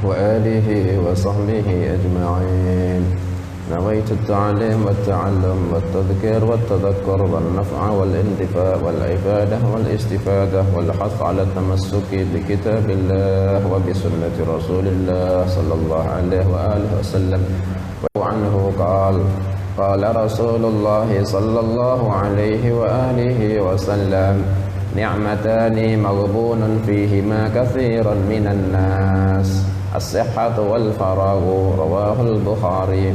وآله وصحبه أجمعين. نويت التعليم والتعلم والتذكير والتذكر والنفع والانتفاع والعبادة والاستفادة والحث على التمسك بكتاب الله وبسنة رسول الله صلى الله عليه وآله وسلم. وعنه قال رسول الله صلى الله عليه وآله وسلم: نعمتان مغبون فيهما كثير من الناس، الصحة والفراغ. رواه البخاري.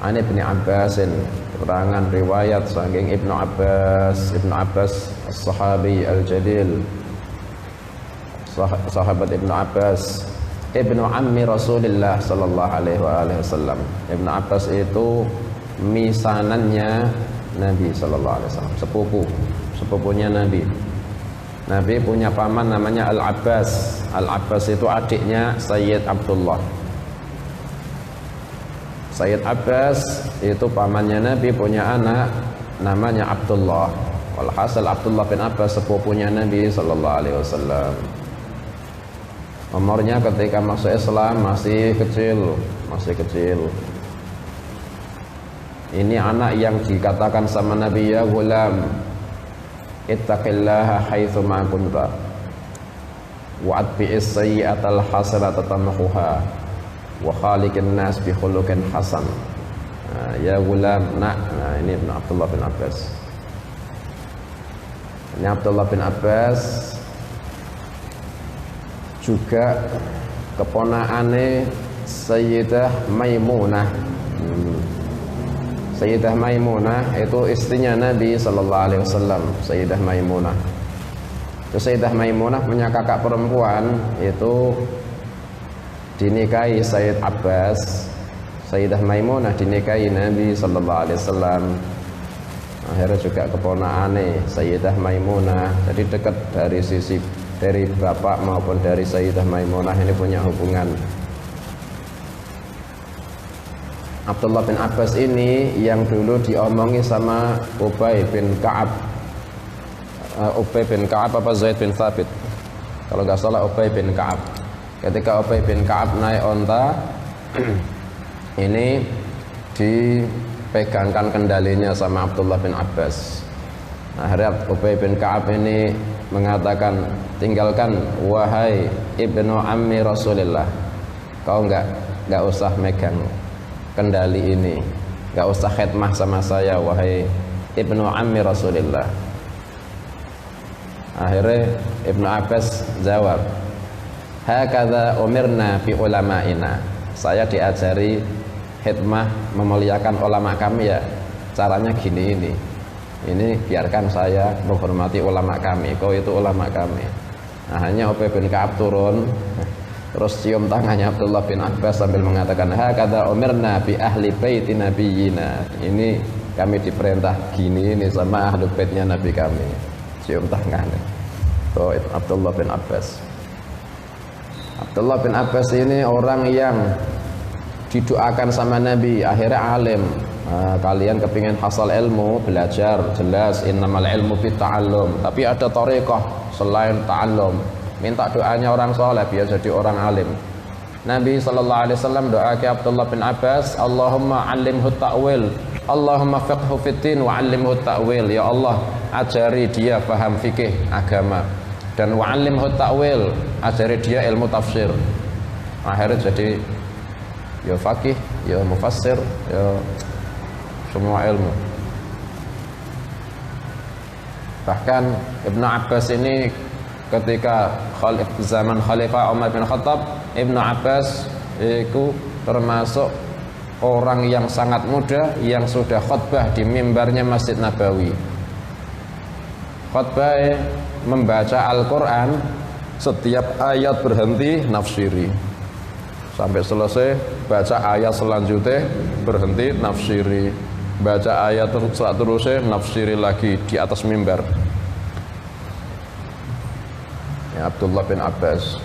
An Ibnu Abbasin, keterangan riwayat saking Ibnu Abbas as-sahabi al-jadil, sahabat Ibnu Abbas, Ibnu Ammi Rasulillah sallallahu alaihi wasallam. Ibnu Abbas itu misanannya Nabi sallallahu alaihi wasallam, sepupunya Nabi. Nabi punya paman namanya Al-Abbas. Al-Abbas itu adiknya Sayyid Abdullah. Sayyid Abbas itu pamannya Nabi, punya anak namanya Abdullah. Walhasil Abdullah bin Abbas sepupunya Nabi sallallahu alaihi wasallam. Umurnya ketika masuk Islam masih kecil. Ini anak yang dikatakan sama Nabi, ya gulam, ittaqillaha haitsu ma kunta wa atbi'is sayyi'atal hasanata tamhuha wa khaliqin nas bi khuluqin hasan. Ya gulam, ini Ibnu Abdullah bin Abbas. Ini Abdullah bin Abbas juga keponaane Sayyidah Maimunah. Sayyidah Maimunah itu istrinya Nabi sallallahu alaihi wasallam. Sayyidah Maimunah. Sayyidah Maimunah punya kakak perempuan, itu dinikahi Sayyid Abbas. Sayyidah Maimunah dinikahi Nabi sallallahu alaihi wasallam. Akhirnya juga keponaane Sayyidah Maimunah. Jadi dekat dari bapak maupun dari Sayyidah Maimunah ini punya hubungan. Abdullah bin Abbas ini yang dulu diomongi sama Ubay bin Ka'ab. Ubay bin Ka'ab apa Zaid bin Thabit? Kalau nggak salah Ubay bin Ka'ab. Ketika Ubay bin Ka'ab naik onta, ini dipegangkan kendalinya sama Abdullah bin Abbas. Akhirnya Ubay bin Ka'ab ini mengatakan, tinggalkan wahai ibnu ammi Rasulillah, kau nggak usah megang kendali ini, nggak usah khidmah sama saya wahai ibnu ammi Rasulillah. Akhirnya Ibnu Abbas jawab, hakadha umirna bi ulama'ina, saya diajari khidmah memuliakan ulama kami ya, caranya gini ini biarkan saya menghormati ulama kami, kau itu ulama kami. Nah, hanya Ubay bin Ka'ab turun terus cium tangannya Abdullah bin Abbas sambil mengatakan, hakadha umirna bi ahli baiti nabiyina, ini kami diperintah gini ini sama ahli baitnya Nabi kami. Cium tangannya. So, itu Abdullah bin Abbas. Abdullah bin Abbas ini orang yang didoakan sama Nabi, akhirnya alim. Kalian kepingin hasal ilmu, belajar, jelas innamal ilmu bitta'allum, tapi ada thariqah selain ta'allum. Minta doanya orang soleh biar jadi orang alim. Nabi sallallahu alaihi wasallam doa ke Abdullah bin Abbas, Allahumma 'allimhu ta'wil, Allahumma fiqhu fiddin wa 'allimhu ta'wil. Ya Allah, ajari dia paham fikih agama, dan wa 'allimhu ta'wil, ajari dia ilmu tafsir. Akhirnya jadi ya faqih, ya mufassir, ya semua ilmu. Bahkan Ibnu Abbas ini ketika zaman Khalifah Umar bin Khattab, Ibnu Abbas itu termasuk orang yang sangat muda yang sudah khutbah di mimbarnya Masjid Nabawi. Khutbah membaca Al-Quran, setiap ayat berhenti nafsiri, sampai selesai baca ayat selanjutnya berhenti nafsiri, baca ayat terusnya nafsiri lagi di atas mimbar. Ya, Abdullah bin Abbas.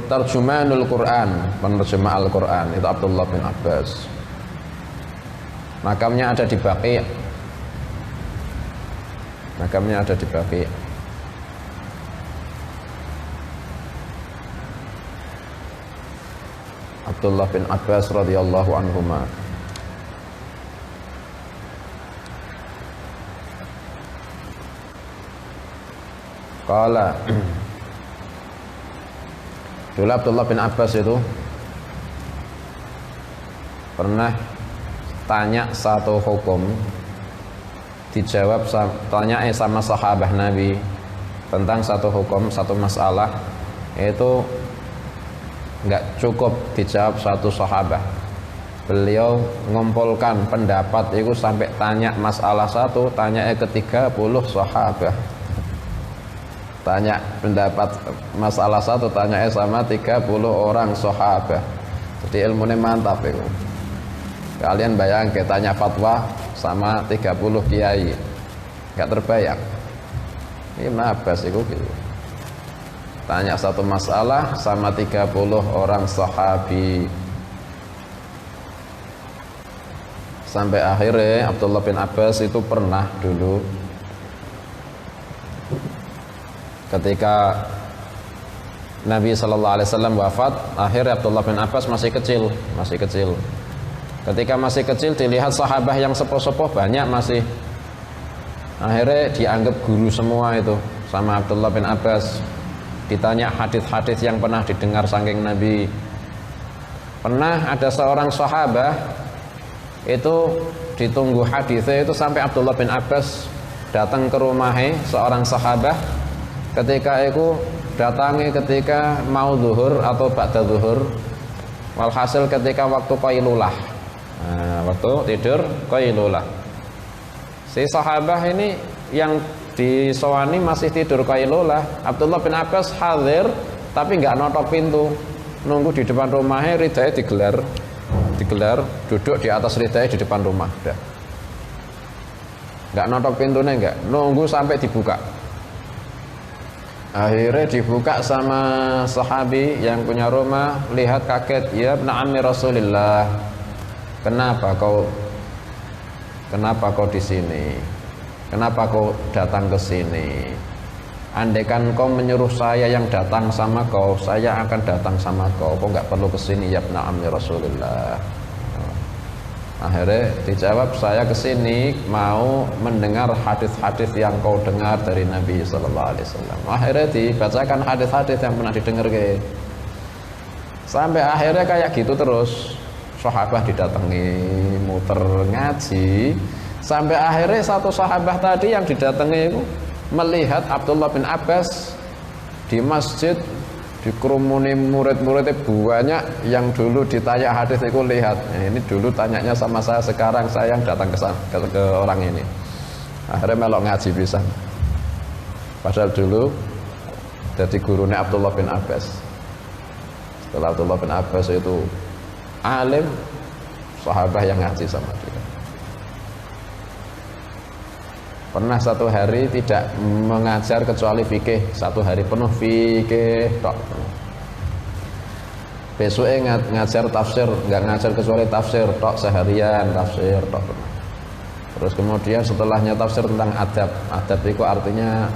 Tarjumanul Quran, penerjemah Al-Quran, itu Abdullah bin Abbas. Makamnya ada di Baqi'. Abdullah bin Abbas radhiyallahu anhuma. Qala dulu Abdullah bin Abbas itu pernah tanya satu hukum, dijawab tanya sama sahabat Nabi tentang satu hukum, satu masalah, itu nggak cukup dijawab satu sahabat. Beliau ngumpulkan pendapat itu sampai tanya masalah satu, tanya ke 30 sahabat. Tanya pendapat masalah satu, tanya sama 30 orang sahabat. Jadi ilmunya mantap itu. Kalian bayangkan tanya fatwa sama 30 kiai, nggak terbayang. Ini Abbas itu gitu. Tanya satu masalah sama 30 orang sahabi. Sampai akhirnya Abdullah bin Abbas itu pernah dulu ketika Nabi SAW wafat, akhirnya Abdullah bin Abbas masih kecil. Ketika masih kecil dilihat sahabat yang sepuh-sepuh banyak masih, akhirnya dianggap guru semua itu sama Abdullah bin Abbas. Ditanya hadis-hadis yang pernah didengar saking Nabi. Pernah ada seorang sahabat itu ditunggu hadisnya itu sampai Abdullah bin Abbas datang ke rumahnya seorang sahabat. Ketika itu datangi ketika mau zuhur atau ba'da zuhur, walhasil ketika waktu qailulah, waktu tidur qailulah, si sahabat ini yang disowani masih tidur qailulah. Abdullah bin Abbas hadir tapi nggak notok pintu, nunggu di depan rumahnya, ridai digelar, duduk di atas ridai di depan rumah, dah nggak notok pintunya, nggak nunggu sampai dibuka. Akhirnya dibuka sama sahabi yang punya rumah, lihat kaget, ya ibn ammi Rasulillah, kenapa kau di sini? Kenapa kau datang ke sini? Andaikan kau menyuruh saya yang datang sama kau, saya akan datang sama kau. Kau nggak perlu ke sini, ya ibn ammi Rasulillah. Akhirnya dijawab, saya kesini mau mendengar hadis-hadis yang kau dengar dari Nabi Sallallahu Alaihi Wasallam. Akhirnya dibacakan hadis-hadis yang pernah didengar ke. Sampai akhirnya kayak gitu terus, sahabat didatangi, muter ngaji. Sampai akhirnya satu sahabat tadi yang didatangi itu melihat Abdullah bin Abbas di masjid, dikerumuni murid-muridnya banyak, yang dulu ditanya hadis itu lihat, ini dulu tanyanya sama saya, sekarang saya yang datang ke orang ini. Akhirnya melok ngaji bisa. Padahal dulu jadi gurunya Abdullah bin Abbas. Setelah Abdullah bin Abbas itu alim, sahabat yang ngaji sama dia. Pernah satu hari tidak mengajar kecuali fikih, satu hari penuh fikih tok. Besoknya ngajar tafsir, nggak ngajar kecuali tafsir tok, seharian tafsir tok. Terus kemudian setelahnya tafsir tentang adab. Adab itu artinya,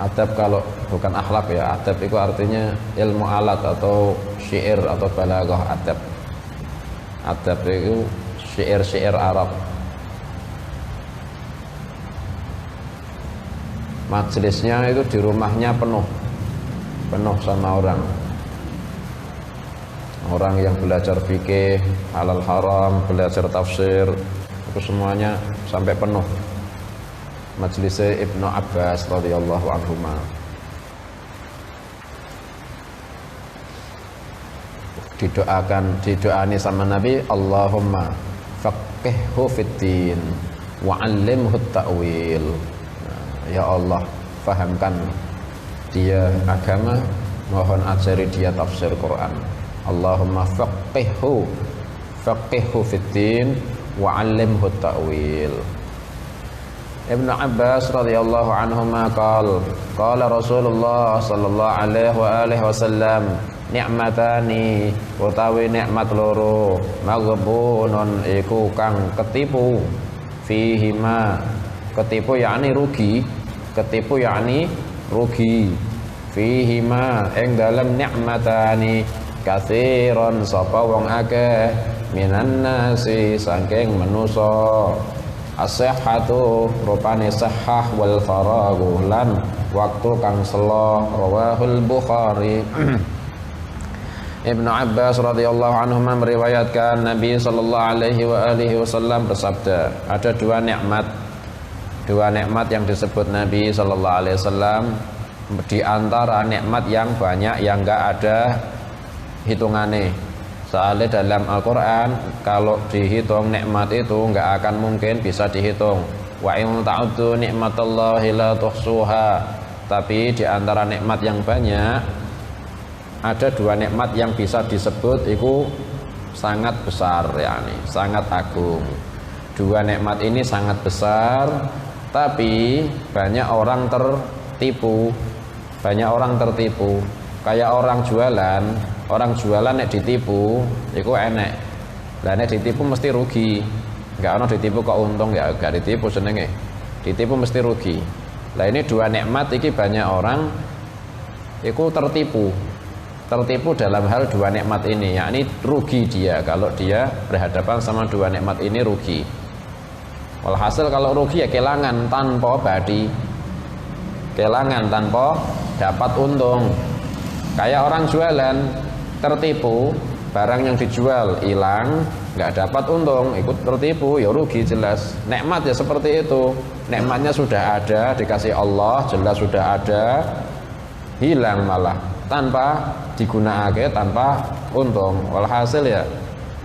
adab kalau bukan akhlak ya, adab itu artinya ilmu alat atau syair atau balaghah. Adab itu syair-syair Arab. Majelisnya itu di rumahnya penuh sama orang yang belajar fikih, halal haram, belajar tafsir, itu semuanya sampai penuh majelisnya Ibnu Abbas radhiyallahu anhuma. Didoani sama Nabi, Allahumma faqihhu fiddin wa 'allimhu ta'wil. Ya Allah, fahamkan dia agama, mohon ajari dia tafsir Quran. Allahumma faqihhu fiddin wa 'allimhu ta'wil. Ibnu Abbas radhiyallahu anhuma qala Rasulullah sallallahu alaihi wasallam, ni'matani utawi nikmat loro, maghbunun iku kang ketipu, fihima ketipu yakni rugi, fihima ing dalam ni'matani kathiron sapa wong akeh minan nasi saking manusa. As-sihhatu rupane sahah wal faragu lan waktu kang selo. Rawahul Bukhari. Ibnu Abbas radhiyallahu anhu meriwayatkan Nabi sallallahu alaihi wa alihi wasallam bersabda, ada dua nikmat yang disebut Nabi sallallahu alaihi wasallam di antara nikmat yang banyak yang enggak ada hitungane. Soalnya dalam Al-Quran kalau dihitung nikmat itu enggak akan mungkin bisa dihitung. Wa in ta'uddu nikmatallahi la tuhsuha. Tapi di antara nikmat yang banyak ada dua nikmat yang bisa disebut itu sangat besar, yakni sangat agung. Dua nikmat ini sangat besar, tapi banyak orang tertipu. Kayak orang jualan nek ditipu iku enek. Lah nek ditipu mesti rugi. Enggak ono ditipu kok untung, ya enggak ditipu senenge. Ditipu mesti rugi. Lah ini dua nikmat iki banyak orang iku tertipu dalam hal dua nikmat ini, yakni rugi dia kalau dia berhadapan sama dua nikmat ini, rugi. Walhasil kalau rugi ya kelangan tanpa badi, kelangan tanpa dapat untung. Kayak orang jualan tertipu, barang yang dijual hilang, nggak dapat untung, ikut tertipu, ya rugi jelas. Nikmat ya seperti itu, nikmatnya sudah ada, dikasih Allah, jelas sudah ada, hilang malah tanpa digunakan, tanpa untung. Walhasil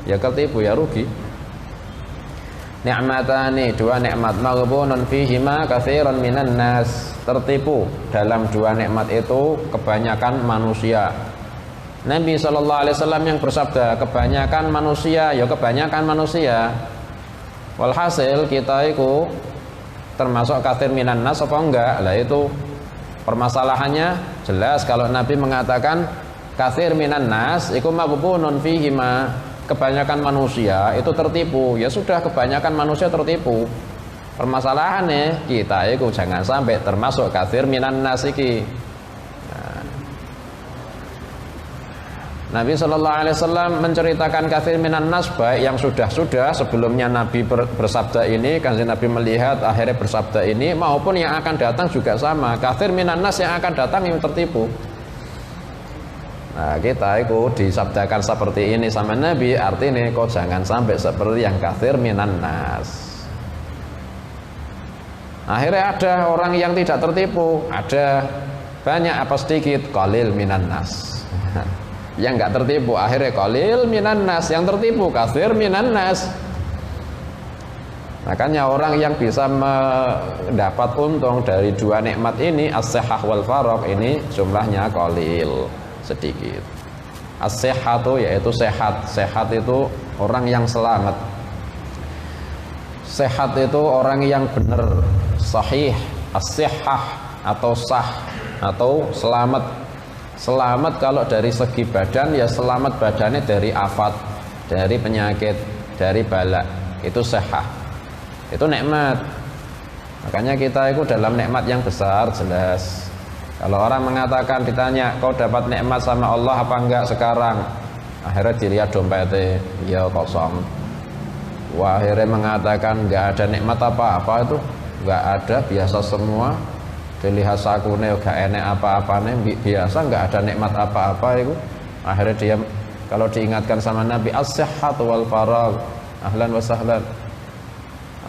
ya tertipu, ya rugi. Ni'matani, dua nikmat, maghbunun fihima katsiran minan nas, tertipu dalam dua nikmat itu kebanyakan manusia. Nabi sallallahu alaihi wasallam yang bersabda, kebanyakan manusia, ya kebanyakan manusia. Walhasil kita itu termasuk katsir minan nas apa enggak? Lah itu permasalahannya jelas. Kalau Nabi mengatakan katsir minan nas iku maghbunun fihima, kebanyakan manusia itu tertipu, ya sudah kebanyakan manusia tertipu. Permasalahannya kita itu jangan sampai termasuk katsir minan nas iki. Nabi sallallahu alaihi wasallam menceritakan katsir minan nas, baik yang sudah sebelumnya Nabi bersabda ini, kanjeng Nabi melihat akhirnya bersabda ini, maupun yang akan datang juga sama. Katsir minan nas yang akan datang yang tertipu. Nah, kita itu disabdakan seperti ini sama Nabi, artinya kok jangan sampai seperti yang katsir minan nas. Akhirnya ada orang yang tidak tertipu, ada banyak apa sedikit, qalil minan nas. Yang enggak tertipu akhirnya qalil minan nas, yang tertipu katsir minan nas. Makanya orang yang bisa mendapat untung dari dua nikmat ini, as-sihhah wal faragh, ini jumlahnya qalil, sedikit. As-sihhatu yaitu sehat. Sehat itu orang yang selamat. Sehat itu orang yang benar, sahih. As-sihhah atau sah atau selamat. Selamat kalau dari segi badan, ya selamat badannya dari afat, dari penyakit, dari bala. Itu sehat. Itu nikmat. Makanya kita itu dalam nikmat yang besar, jelas. Kalau orang mengatakan, ditanya, kau dapat nikmat sama Allah apa enggak sekarang? Akhirnya dilihat dompetnya, ya kosong. Wah, akhirnya mengatakan enggak ada nikmat apa-apa itu, enggak ada, biasa semua. Dilihat sakune gak enek apa-apane, biasa, enggak ada nikmat apa-apa itu. Akhirnya dia kalau diingatkan sama Nabi, as-sihhatu wal faragh, ahlan wa sahlan.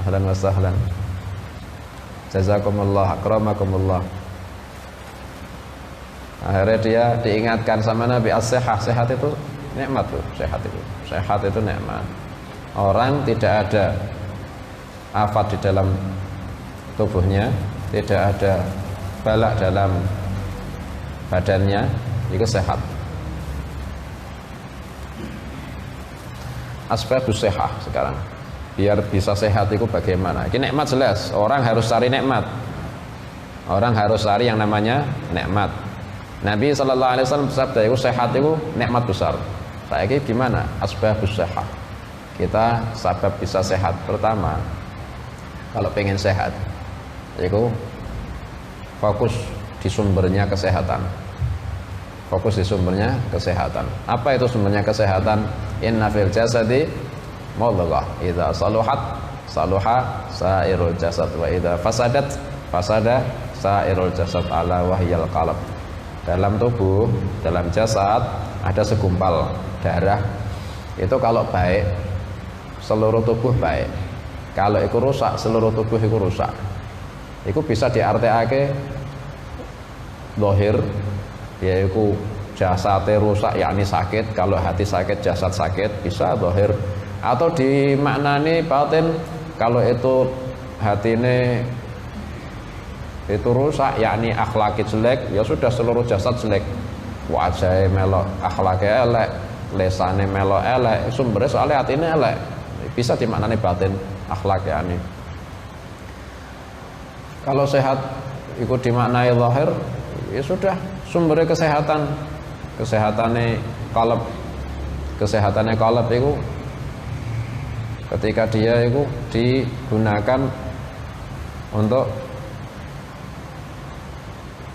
Ahlan wa sahlan. Jazakumullah, akramakumullah. Akhirnya dia diingatkan sama Nabi, as-sihhah, sehat itu nikmat tuh, sehat itu nikmat. Orang tidak ada afat di dalam tubuhnya, tidak ada balak dalam badannya, itu sehat. Asbabus sihah sekarang, biar bisa sehat itu bagaimana? Ini nikmat jelas, orang harus cari nikmat. Orang harus cari yang namanya nikmat. Nabi sallallahu alaihi wasallam bersabda, itu sehat itu nikmat besar. Saya ini gimana? Asbabus sihah. Kita sebab bisa sehat. Pertama, kalau pengen sehat, itu fokus di sumbernya kesehatan. fokus di sumbernya kesehatan. Apa itu sumbernya kesehatan? Inna fil jasadi mudghah, idza saluhat saluha sairul jasad, wa idza fasadat fasada sairul jasad, ala wahyal qalb. Dalam tubuh, dalam jasad ada segumpal darah. Itu kalau baik, seluruh tubuh baik. Kalau itu rusak, seluruh tubuh itu rusak. Itu bisa diartiake zahir, yaitu jasadnya rusak, yakni sakit. Kalau hati sakit, jasad sakit, bisa zahir. Atau dimaknani batin, kalau itu hatine itu rusak, yakni akhlaki jelek, ya sudah seluruh jasad jelek. Wajahnya melok, akhlaknya elek, lesane melok elek, sumbernya soalnya hatine elek. Bisa dimaknani batin, akhlak yakni. Kalau sehat ikut dimaknai zahir, ya sudah sumbernya kesehatan. Kesehatannya qalb itu ketika dia itu digunakan untuk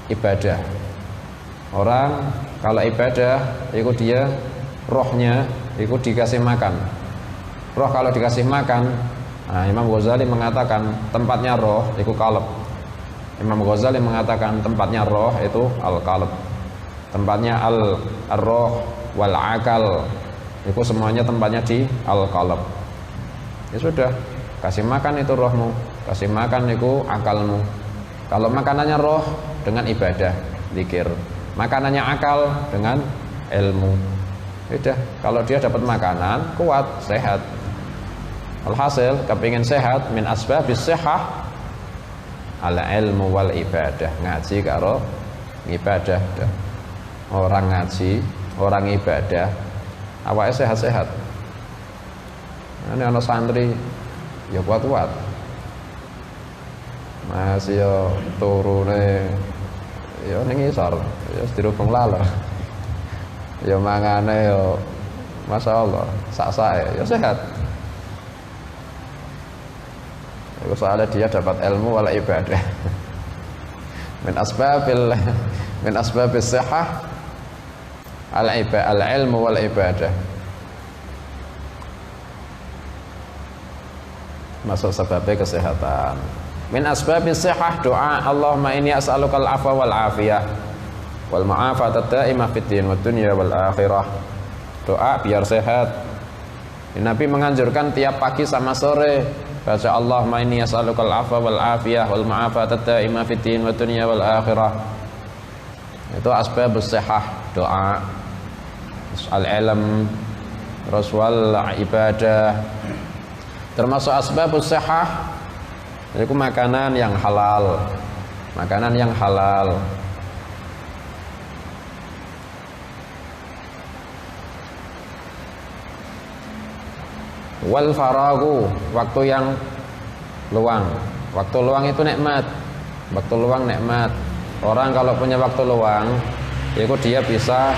ibadah. Orang kalau ibadah itu dia rohnya itu dikasih makan. Roh kalau dikasih makan, nah, Imam Ghazali mengatakan tempatnya roh itu qalb. Imam Ghazali mengatakan tempatnya roh itu al-qalb. Tempatnya al-roh wal akal, itu semuanya tempatnya di al-qalb. Ya sudah, kasih makan itu rohmu, kasih makan itu akalmu. Kalau makanannya roh dengan ibadah, zikir. Makanannya akal dengan ilmu. Sudah, kalau dia dapat makanan kuat, sehat. Alhasil kepingin sehat, min asbabis sihah al ilmu wal ibadah. Ngaji karo ibadah. Orang ngaji, orang ibadah, awake sehat-sehat. Ini ana santri ya kuat-kuat. Masih yo turune ya ning isor, ya dirubung laler. Ya mangane yo masyaallah, sak-sake ya sehat. Itu soalnya dia dapat ilmu wal ibadah. Min asbabil sihah al-ilmu wal ibadah. Masuk sebabnya kesehatan. Min asbabis sihah doa, Allahumma inni as'alukal afwa wal afiyah wal mu'afatad daimah fid din wad dunya wal akhirah. Doa biar sehat. Nabi menganjurkan tiap pagi sama sore baca Allahumma inni as'alukal afwa wal afiyah wal mu'afatad daimah fid din wad dunya wal akhirah. Itu asbabus sihah, doa, al-ilm, wal ibadah. Termasuk asbabus sihah itu makanan yang halal. Makanan yang halal. Wal faragu, waktu yang luang. Waktu luang itu nikmat. Waktu luang nikmat. Orang kalau punya waktu luang, itu dia bisa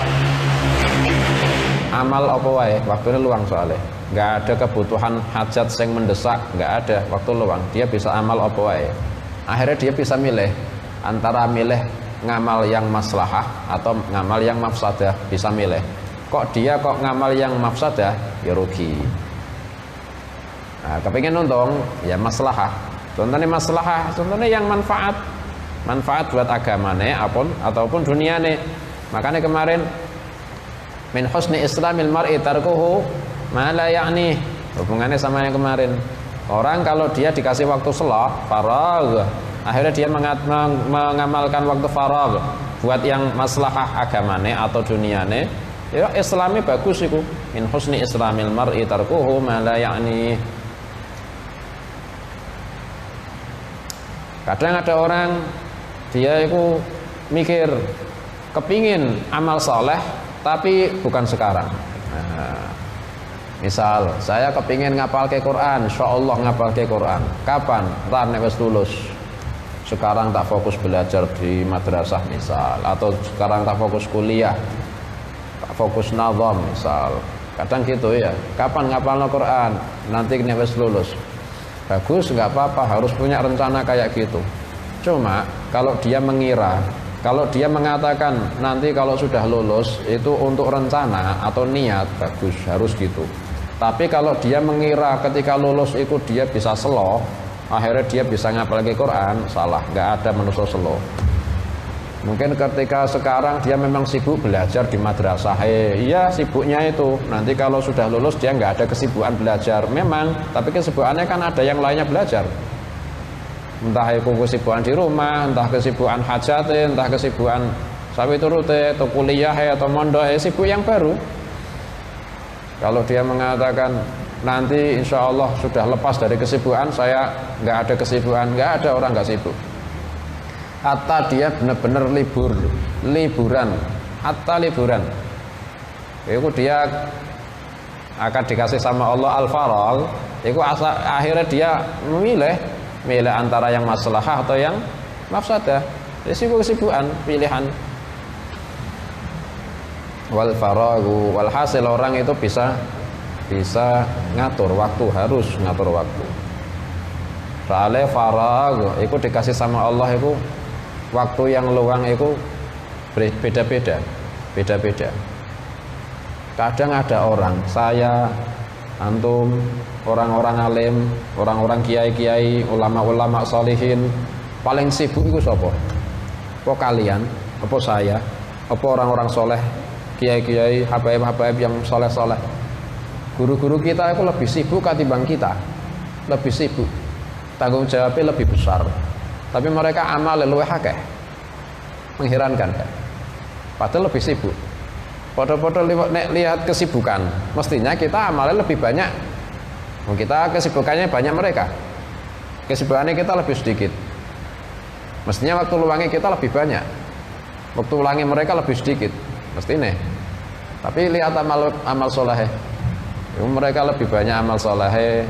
amal apa wae. Waktunya luang soalnya. Nggak ada kebutuhan hajat yang mendesak, nggak ada, waktu luang dia bisa amal apa wae. Akhirnya dia bisa milih antara milih ngamal yang maslahah atau ngamal yang mafsadah, bisa milih. Kok dia ngamal yang mafsadah, ya rugi. Nah, kepingin untung ya maslahah. Contohnya maslahah, contohnya yang manfaat buat agamane ataupun duniane. Makanya kemarin min husni islamil mar'i tarkuhu mala yakni, hubungannya sama yang kemarin. Orang kalau dia dikasih waktu selah faragh, akhirnya dia mengamalkan waktu faragh buat yang maslahah agamane atau duniane, ya islami bagus itu. Min husni islamil mar'i tarkuhu mala yakni. Kadang ada orang dia itu mikir kepingin amal soleh tapi bukan sekarang. Nah, misal saya kepingin ngapal ke Quran, insyaallah ngapal ke Quran. Kapan? Ntar nek wis lulus. Sekarang tak fokus belajar di madrasah misal, atau sekarang tak fokus kuliah, tak fokus nazam misal. Kadang gitu ya. Kapan ngapalno Quran? Nanti nek wis lulus. Bagus, nggak apa-apa, harus punya rencana kayak gitu. Cuma kalau dia mengira Kalau dia mengatakan nanti kalau sudah lulus itu untuk rencana atau niat, bagus, harus gitu. Tapi kalau dia mengira ketika lulus itu dia bisa slow, akhirnya dia bisa ngapal lagi Quran, salah, nggak ada manusia slow. Mungkin ketika sekarang dia memang sibuk belajar di madrasah, iya sibuknya itu. Nanti kalau sudah lulus dia nggak ada kesibukan belajar, memang, tapi kesibukannya kan ada yang lainnya belajar. Entah itu kesibukan di rumah, entah kesibukan hajat, entah kesibukan sawi turute, atau kuliah, atau mondok, sibuk yang baru. Kalau dia mengatakan nanti insya Allah sudah lepas dari kesibukan, saya nggak ada kesibukan, nggak ada orang nggak sibuk. Hatta dia benar-benar liburan, hatta liburan. Itu dia akan dikasih sama Allah al-faragh. Itu akhirnya dia milih antara yang maslahah atau yang mafsadah. Kesibukan, pilihan. Wal faragu, walhasil orang itu bisa ngatur waktu, harus ngatur waktu. Soalnya farag itu dikasih sama Allah itu waktu yang luang itu beda-beda. Kadang ada orang, saya, antum, orang-orang alim, orang-orang kiai-kiai, ulama-ulama sholihin, paling sibuk itu siapa? Apa kalian? Apa saya? Apa orang-orang soleh, kiai-kiai, habaib-habaib yang soleh-soleh? Guru-guru kita itu lebih sibuk ketimbang kita, lebih sibuk, tanggung jawabnya lebih besar, tapi mereka amal luwih akeh. Mengherankan kan? Padahal lebih sibuk. Foto-foto lihat kesibukan, mestinya kita amalnya lebih banyak. Kita kesibukannya banyak, mereka kesibukannya kita lebih sedikit. Mestinya waktu luangnya kita lebih banyak, waktu luangnya mereka lebih sedikit, mestinya. Tapi lihat amal soleh, mereka lebih banyak amal soleh,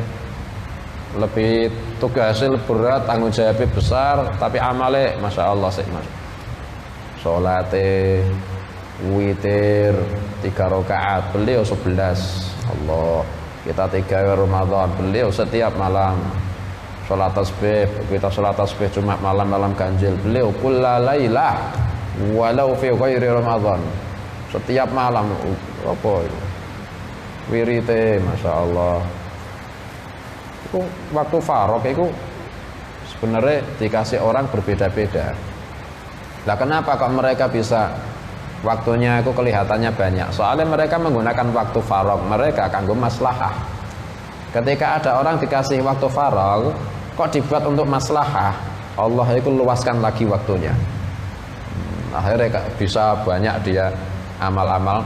lebih tugasnya berat, tanggung jawabnya besar, tapi amalnya masya Allah sih, mas. Sholatnya witir 3 rakaat, beliau 11. Allah, kita 3 Ramadan, beliau setiap malam. Sholat tasbih, kita sholat tasbih cuma malam-malam ganjil, beliau kullalailah walau fi ghairi Ramadan, setiap malam. Apa itu wirite, masya Allah. Itu waktu farok itu sebenarnya dikasih orang berbeda-beda. Nah, kenapa kok mereka bisa waktunya itu kelihatannya banyak? Soalnya mereka menggunakan waktu farog mereka kanggo maslahah. Ketika ada orang dikasih waktu farog kok dibuat untuk maslahah, Allah itu luaskan lagi waktunya. Akhirnya bisa banyak dia amal-amal,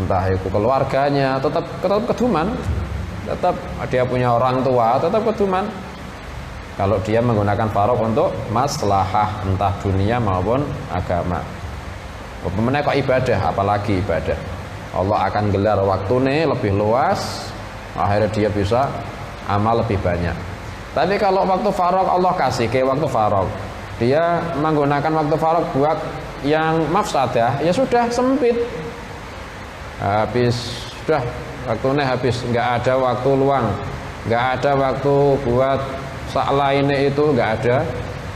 entah itu keluarganya tetap keduman, tetap dia punya orang tua tetap keduman. Kalau dia menggunakan farog untuk maslahah entah dunia maupun agama. Umpamanya kok ibadah, apalagi ibadah, Allah akan gelar waktunya lebih luas, akhirnya dia bisa amal lebih banyak. Tapi kalau waktu farog Allah kasih ke waktu farog, dia menggunakan waktu farog buat yang mafsadah, ya sudah sempit, habis, sudah waktunya habis, nggak ada waktu luang, nggak ada waktu buat sak lainnya, itu nggak ada.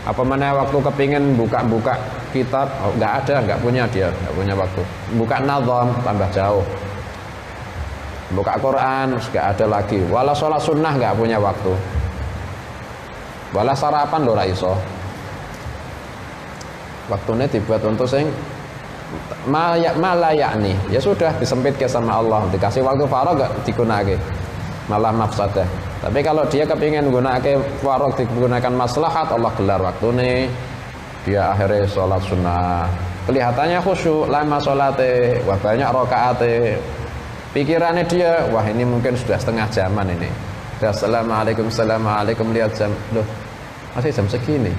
Apa mana waktu kepingin buka-buka kitab, oh, nggak ada, nggak punya dia, nggak punya waktu. Buka nazam tambah jauh, buka Quran nggak ada lagi. Wala sholat sunnah nggak punya waktu. Wala sarapan lho ra iso. Waktunya dibuat untuk sing malayakni, ya sudah disempitkan sama Allah, dikasih waktu faragh nggak digunakan, malah mafsadah. Tapi kalau dia kepingin gunakan faragh digunakan maslahat, Allah gelar waktu nih, dia akhirnya sholat sunnah, kelihatannya khusyuk, lama sholatnya, wah banyak rokaatnya. Pikirannya dia, wah ini mungkin sudah setengah jaman ini. Sudah assalamualaikum, lihat jam, loh masih jam segini.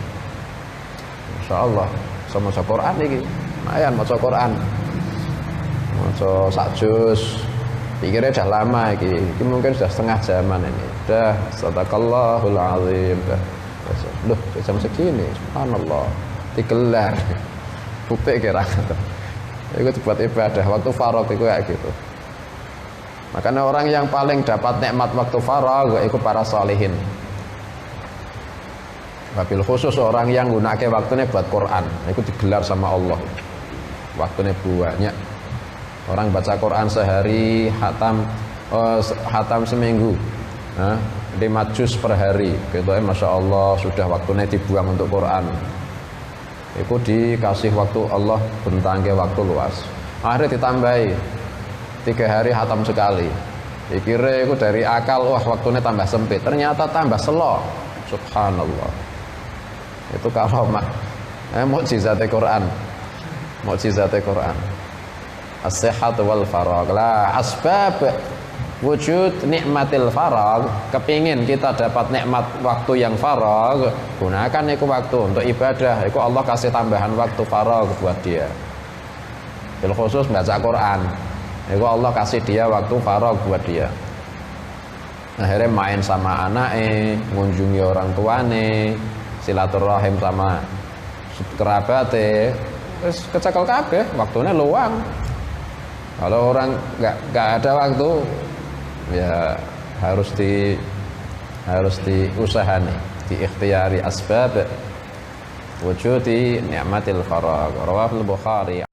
Masya Allah, sama Quran ini, lumayan maca Quran, maca sak juz. Pikirnya udah lama ini mungkin sudah setengah jaman ini. Udah, sadaqallahul azim. Loh, jam segini, subhanallah, digelar. Bukti kira itu buat ibadah, waktu faragh itu kayak gitu. Makanya orang yang paling dapat nikmat waktu faragh itu para sholihin. Wabil khusus orang yang gunake waktunya buat Quran, itu digelar sama Allah. Waktunya banyak. Orang baca Quran sehari, hatam seminggu, 5 juz per hari. Gitu masya Allah sudah waktunya dibuang untuk Quran. Itu dikasih waktu Allah bentangke waktu luas. Akhirnya ditambahi 3 hari hatam sekali. Dikira itu dari akal, wah waktunya tambah sempit. Ternyata tambah selo. Subhanallah. Itu kalau mukjizat Quran. Mukjizat Quran. As-sihhat wal faragh. Lah asbab wujud nikmatil faragh, kepingin kita dapat nikmat waktu yang faragh, gunakan itu waktu untuk ibadah. Itu Allah kasih tambahan waktu faragh buat dia. Bil khusus baca Quran. Itu Allah kasih dia waktu faragh buat dia. Akhirnya main sama anaknya, mengunjungi orang tuane, silaturahim sama kerabatnya, terus kecekel kabeh, waktunya luang. Kalau orang nggak ada waktu, ya harus diusahani, diikhtiari asbab wujudi ni'matil faragh. Rawahul Bukhari.